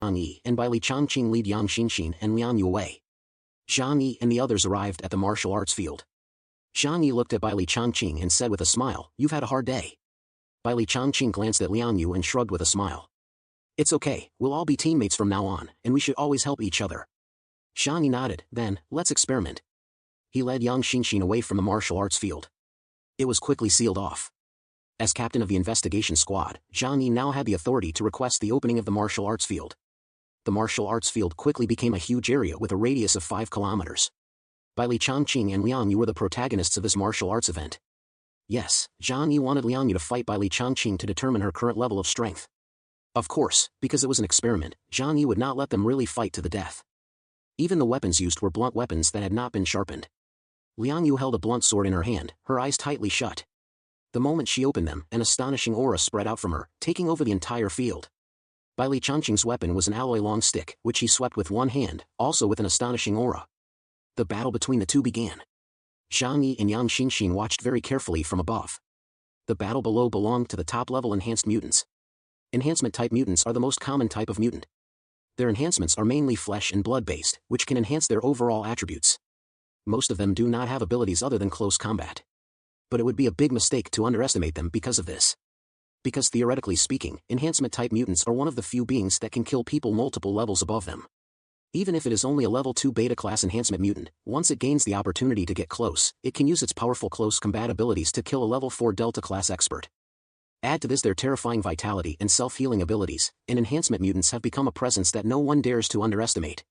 Yi and by Li Changqing lead Yang Xinxin and Lian Yu away. Zhang Yi and the others arrived at the martial arts field. Zhang Yi looked at Bai Li Changqing and said with a smile, "You've had a hard day." Bai Li Changqing glanced at Lian Yu and shrugged with a smile. "It's okay, we'll all be teammates from now on, and we should always help each other." Zhang Yi nodded. "Then, let's experiment." He led Yang Xinxin away from the martial arts field. It was quickly sealed off. As captain of the investigation squad, Zhang Yi now had the authority to request the opening of the martial arts field. The martial arts field quickly became a huge area with a radius of 5 kilometers. Bai Li Changqing and Lian Yu were the protagonists of this martial arts event. Yes, Zhang Yi wanted Lian Yu to fight Bai Li Changqing to determine her current level of strength. Of course, because it was an experiment, Zhang Yi would not let them really fight to the death. Even the weapons used were blunt weapons that had not been sharpened. Lian Yu held a blunt sword in her hand, her eyes tightly shut. The moment she opened them, an astonishing aura spread out from her, taking over the entire field. Bai Li Changqing's weapon was an alloy long stick, which he swept with one hand, also with an astonishing aura. The battle between the two began. Zhang Yi and Yang Xinxin watched very carefully from above. The battle below belonged to the top-level enhanced mutants. Enhancement-type mutants are the most common type of mutant. Their enhancements are mainly flesh and blood-based, which can enhance their overall attributes. Most of them do not have abilities other than close combat. But it would be a big mistake to underestimate them because of this. Because theoretically speaking, enhancement-type mutants are one of the few beings that can kill people multiple levels above them. Even if it is only a level 2 beta-class enhancement mutant, once it gains the opportunity to get close, it can use its powerful close combat abilities to kill a level 4 delta-class expert. Add to this their terrifying vitality and self-healing abilities, and enhancement mutants have become a presence that no one dares to underestimate.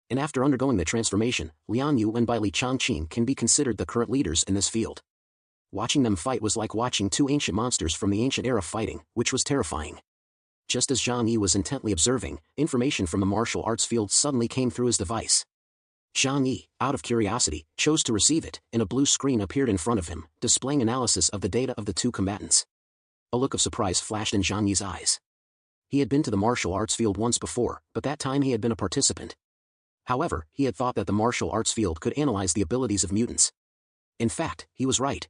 And after undergoing the transformation, Lian Yu and Bai Li Changqing can be considered the current leaders in this field. Watching them fight was like watching two ancient monsters from the ancient era fighting, which was terrifying. Just as Zhang Yi was intently observing, information from the martial arts field suddenly came through his device. Zhang Yi, out of curiosity, chose to receive it, and a blue screen appeared in front of him, displaying analysis of the data of the two combatants. A look of surprise flashed in Zhang Yi's eyes. He had been to the martial arts field once before, but that time he had been a participant. However, he had thought that the martial arts field could analyze the abilities of mutants. In fact, he was right.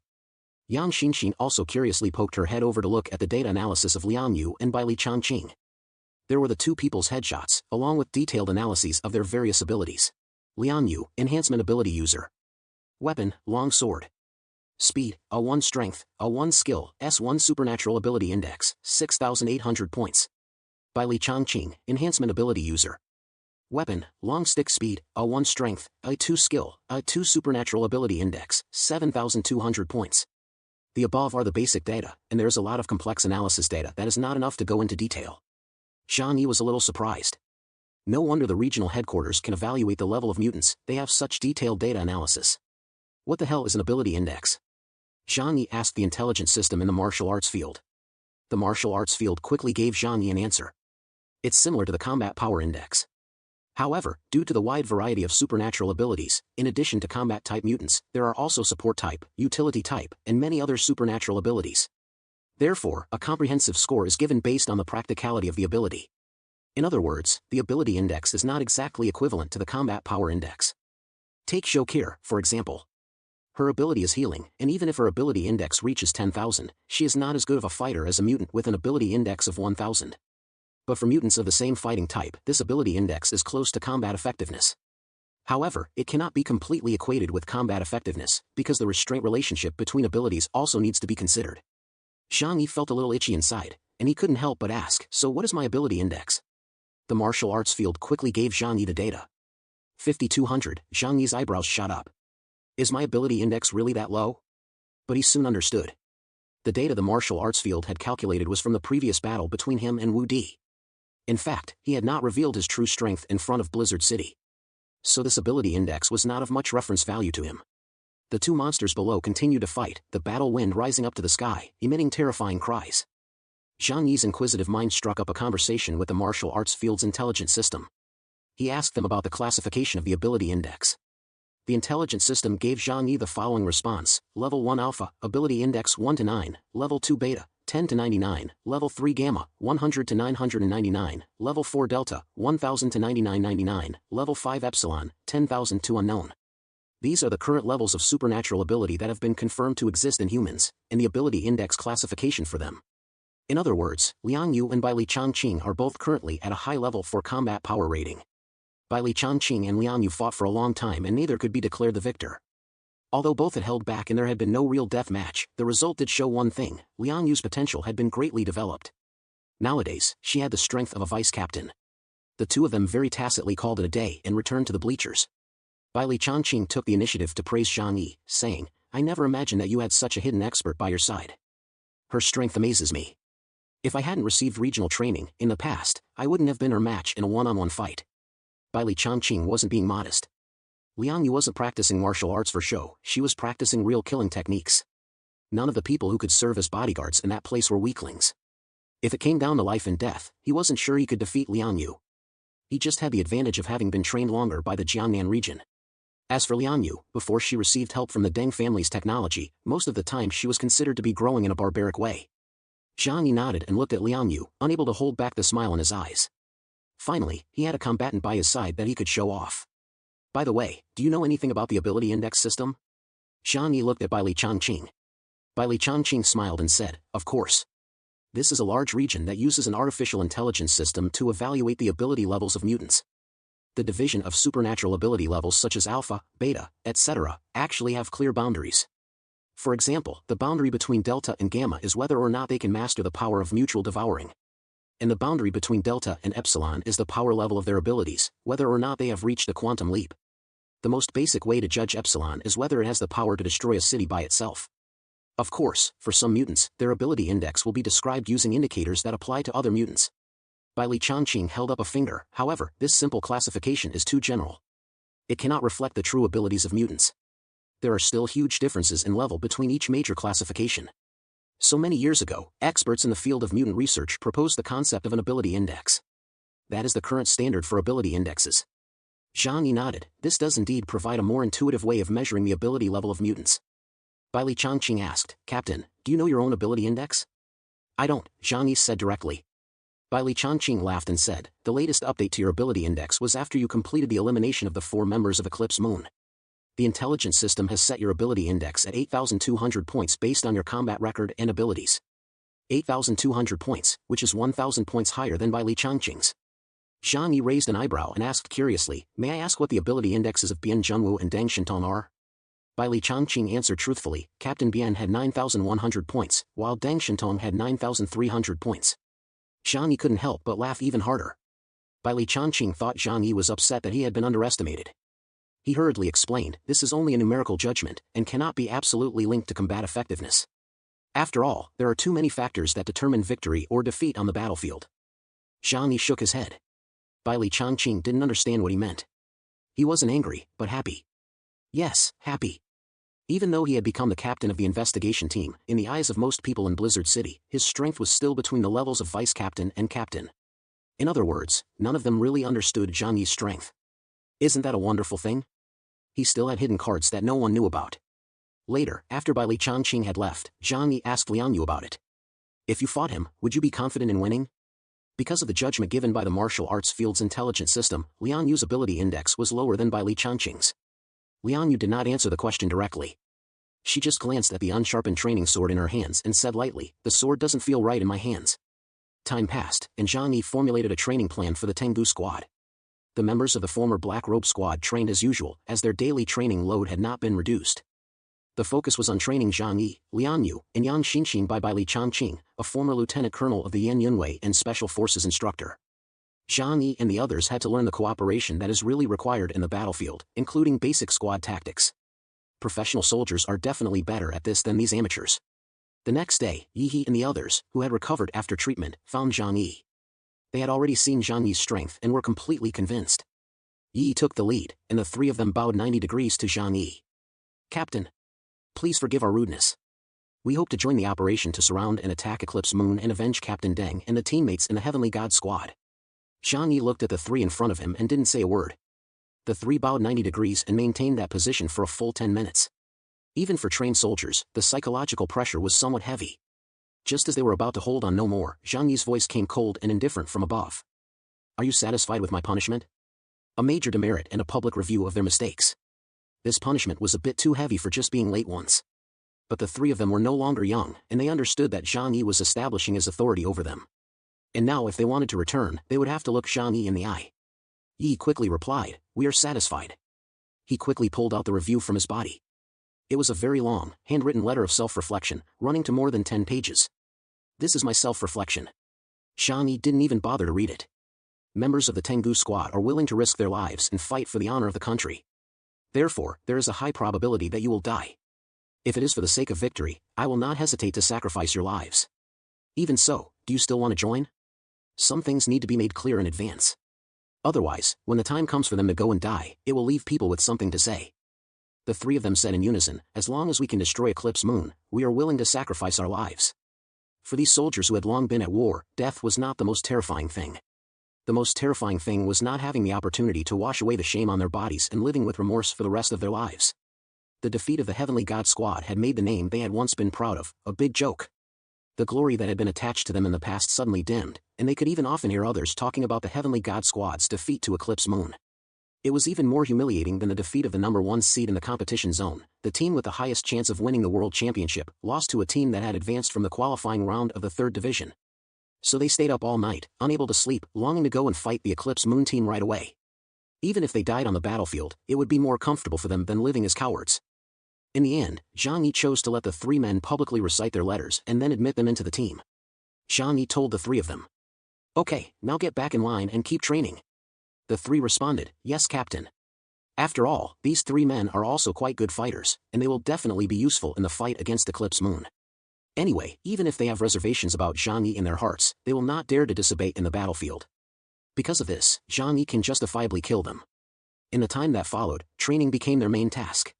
Yang Xinxin also curiously poked her head over to look at the data analysis of Lian Yu and Bai Li Changqing. There were the two people's headshots, along with detailed analyses of their various abilities. Lian Yu, enhancement ability user. Weapon, long sword. Speed, A1 strength, A1 skill, S1 supernatural ability index, 6,800 points. Bai Li Changqing, enhancement ability user. Weapon, long stick speed, A1 strength, A2 skill, A2 supernatural ability index, 7,200 points. The above are the basic data, and there is a lot of complex analysis data that is not enough to go into detail. Zhang Yi was a little surprised. No wonder the regional headquarters can evaluate the level of mutants, they have such detailed data analysis. What the hell is an ability index? Zhang Yi asked the intelligence system in the martial arts field. The martial arts field quickly gave Zhang Yi an answer. It's similar to the combat power index. However, due to the wide variety of supernatural abilities, in addition to combat-type mutants, there are also support-type, utility-type, and many other supernatural abilities. Therefore, a comprehensive score is given based on the practicality of the ability. In other words, the ability index is not exactly equivalent to the combat power index. Take Shokir, for example. Her ability is healing, and even if her ability index reaches 10,000, she is not as good of a fighter as a mutant with an ability index of 1,000. But for mutants of the same fighting type, this ability index is close to combat effectiveness. However, it cannot be completely equated with combat effectiveness, because the restraint relationship between abilities also needs to be considered. Zhang Yi felt a little itchy inside, and he couldn't help but ask, "So what is my ability index?" The martial arts field quickly gave Zhang Yi the data. 5,200, Zhang Yi's eyebrows shot up. Is my ability index really that low? But he soon understood. The data the martial arts field had calculated was from the previous battle between him and Wu Di. In fact, he had not revealed his true strength in front of Blizzard City. So this ability index was not of much reference value to him. The two monsters below continued to fight, the battle wind rising up to the sky, emitting terrifying cries. Zhang Yi's inquisitive mind struck up a conversation with the martial arts field's intelligence system. He asked them about the classification of the ability index. The intelligence system gave Zhang Yi the following response: Level 1 Alpha, Ability Index 1 to 9, Level 2 Beta, 10 to 99, Level 3 Gamma, 100 to 999, Level 4 Delta, 1000 to 9999, Level 5 Epsilon, 10,000 to unknown. These are the current levels of supernatural ability that have been confirmed to exist in humans, and the ability index classification for them. In other words, Liang Yu and Bai Li Changqing are both currently at a high level for combat power rating. Bai Li Changqing and Liang Yu fought for a long time and neither could be declared the victor. Although both had held back and there had been no real death match, the result did show one thing: Liang Yu's potential had been greatly developed. Nowadays, she had the strength of a vice-captain. The two of them very tacitly called it a day and returned to the bleachers. Bai Li Changqing took the initiative to praise Zhang Yi, saying, "I never imagined that you had such a hidden expert by your side. Her strength amazes me. If I hadn't received regional training in the past, I wouldn't have been her match in a one-on-one fight." Bai Li Changqing wasn't being modest. Liang Yu wasn't practicing martial arts for show, she was practicing real killing techniques. None of the people who could serve as bodyguards in that place were weaklings. If it came down to life and death, he wasn't sure he could defeat Liang Yu. He just had the advantage of having been trained longer by the Jiangnan region. As for Liang Yu, before she received help from the Deng family's technology, most of the time she was considered to be growing in a barbaric way. Zhang Yi nodded and looked at Liang Yu, unable to hold back the smile in his eyes. Finally, he had a combatant by his side that he could show off. "By the way, do you know anything about the ability index system?" Zhang Yi looked at Bai Li Changqing. Bai Li Changqing smiled and said, "Of course. This is a large region that uses an artificial intelligence system to evaluate the ability levels of mutants. The division of supernatural ability levels such as alpha, beta, etc., actually have clear boundaries. For example, the boundary between delta and gamma is whether or not they can master the power of mutual devouring. And the boundary between delta and epsilon is the power level of their abilities, whether or not they have reached the quantum leap. The most basic way to judge epsilon is whether it has the power to destroy a city by itself. Of course, for some mutants, their ability index will be described using indicators that apply to other mutants." Bai Li Changqing held up a finger. "However, this simple classification is too general. It cannot reflect the true abilities of mutants. There are still huge differences in level between each major classification. So many years ago, experts in the field of mutant research proposed the concept of an ability index. That is the current standard for ability indexes." Zhang Yi nodded. "This does indeed provide a more intuitive way of measuring the ability level of mutants." Bai Li Changqing asked, "Captain, do you know your own ability index?" "I don't," Zhang Yi said directly. Bai Li Changqing laughed and said, "The latest update to your ability index was after you completed the elimination of the 4 members of Eclipse Moon. The intelligence system has set your ability index at 8,200 points based on your combat record and abilities. 8,200 points, which is 1,000 points higher than Bai Li Changqing's." Zhang Yi raised an eyebrow and asked curiously, "May I ask what the ability indexes of Bian Zhenwu and Deng Shintong are?" Bai Li Changqing answered truthfully, "Captain Bian had 9,100 points, while Deng Shintong had 9,300 points." Zhang Yi couldn't help but laugh even harder. Bai Li Changqing thought Zhang Yi was upset that he had been underestimated. He hurriedly explained, "This is only a numerical judgment, and cannot be absolutely linked to combat effectiveness. After all, there are too many factors that determine victory or defeat on the battlefield." Zhang Yi shook his head. Bai Li Changqing didn't understand what he meant. He wasn't angry, but happy. Yes, happy. Even though he had become the captain of the investigation team, in the eyes of most people in Blizzard City, his strength was still between the levels of vice-captain and captain. In other words, none of them really understood Zhang Yi's strength. Isn't that a wonderful thing? He still had hidden cards that no one knew about. Later, after Bai Li Changqing had left, Zhang Yi asked Liang Yu about it. "If you fought him, would you be confident in winning?" Because of the judgment given by the martial arts field's intelligence system, Liang Yu's ability index was lower than Bai Li Changqing's. Liang Yu did not answer the question directly. She just glanced at the unsharpened training sword in her hands and said lightly, "The sword doesn't feel right in my hands." Time passed, and Zhang Yi formulated a training plan for the Tengu squad. The members of the former Black Robe squad trained as usual, as their daily training load had not been reduced. The focus was on training Zhang Yi, Liang Yu, and Yang Xinxin by Bai Li Changqing, a former lieutenant colonel of the Yan Yunwei and Special Forces instructor. Zhang Yi and the others had to learn the cooperation that is really required in the battlefield, including basic squad tactics. Professional soldiers are definitely better at this than these amateurs. The next day, Yi He and the others, who had recovered after treatment, found Zhang Yi. They had already seen Zhang Yi's strength and were completely convinced. Yi took the lead, and the 3 of them bowed 90 degrees to Zhang Yi. "Captain, please forgive our rudeness. We hope to join the operation to surround and attack Eclipse Moon and avenge Captain Deng and the teammates in the Heavenly God squad." Zhang Yi looked at the 3 in front of him and didn't say a word. The 3 bowed 90 degrees and maintained that position for a full 10 minutes. Even for trained soldiers, the psychological pressure was somewhat heavy. Just as they were about to hold on no more, Zhang Yi's voice came cold and indifferent from above. "Are you satisfied with my punishment?" A major demerit and a public review of their mistakes. This punishment was a bit too heavy for just being late once. But the three of them were no longer young, and they understood that Zhang Yi was establishing his authority over them. And now if they wanted to return, they would have to look Zhang Yi in the eye. Yi quickly replied, "We are satisfied." He quickly pulled out the review from his body. It was a very long, handwritten letter of self-reflection, running to more than 10 pages. "This is my self-reflection." Zhang Yi didn't even bother to read it. Members of the Tengu squad are willing to risk their lives and fight for the honor of the country. Therefore, there is a high probability that you will die. If it is for the sake of victory, I will not hesitate to sacrifice your lives. Even so, do you still want to join? Some things need to be made clear in advance. Otherwise, when the time comes for them to go and die, it will leave people with something to say. The three of them said in unison, "As long as we can destroy Eclipse Moon, we are willing to sacrifice our lives." For these soldiers who had long been at war, death was not the most terrifying thing. The most terrifying thing was not having the opportunity to wash away the shame on their bodies and living with remorse for the rest of their lives. The defeat of the Heavenly God Squad had made the name they had once been proud of a big joke. The glory that had been attached to them in the past suddenly dimmed, and they could even often hear others talking about the Heavenly God Squad's defeat to Eclipse Moon. It was even more humiliating than the defeat of the number 1 seed in the competition zone. The team with the highest chance of winning the World Championship lost to a team that had advanced from the qualifying round of the 3rd division. So they stayed up all night, unable to sleep, longing to go and fight the Eclipse Moon team right away. Even if they died on the battlefield, it would be more comfortable for them than living as cowards. In the end, Zhang Yi chose to let the 3 men publicly recite their letters and then admit them into the team. Zhang Yi told the 3 of them, "Okay, now get back in line and keep training." The 3 responded, "Yes, Captain." After all, these 3 men are also quite good fighters, and they will definitely be useful in the fight against Eclipse Moon. Anyway, even if they have reservations about Zhang Yi in their hearts, they will not dare to disobey in the battlefield. Because of this, Zhang Yi can justifiably kill them. In the time that followed, training became their main task.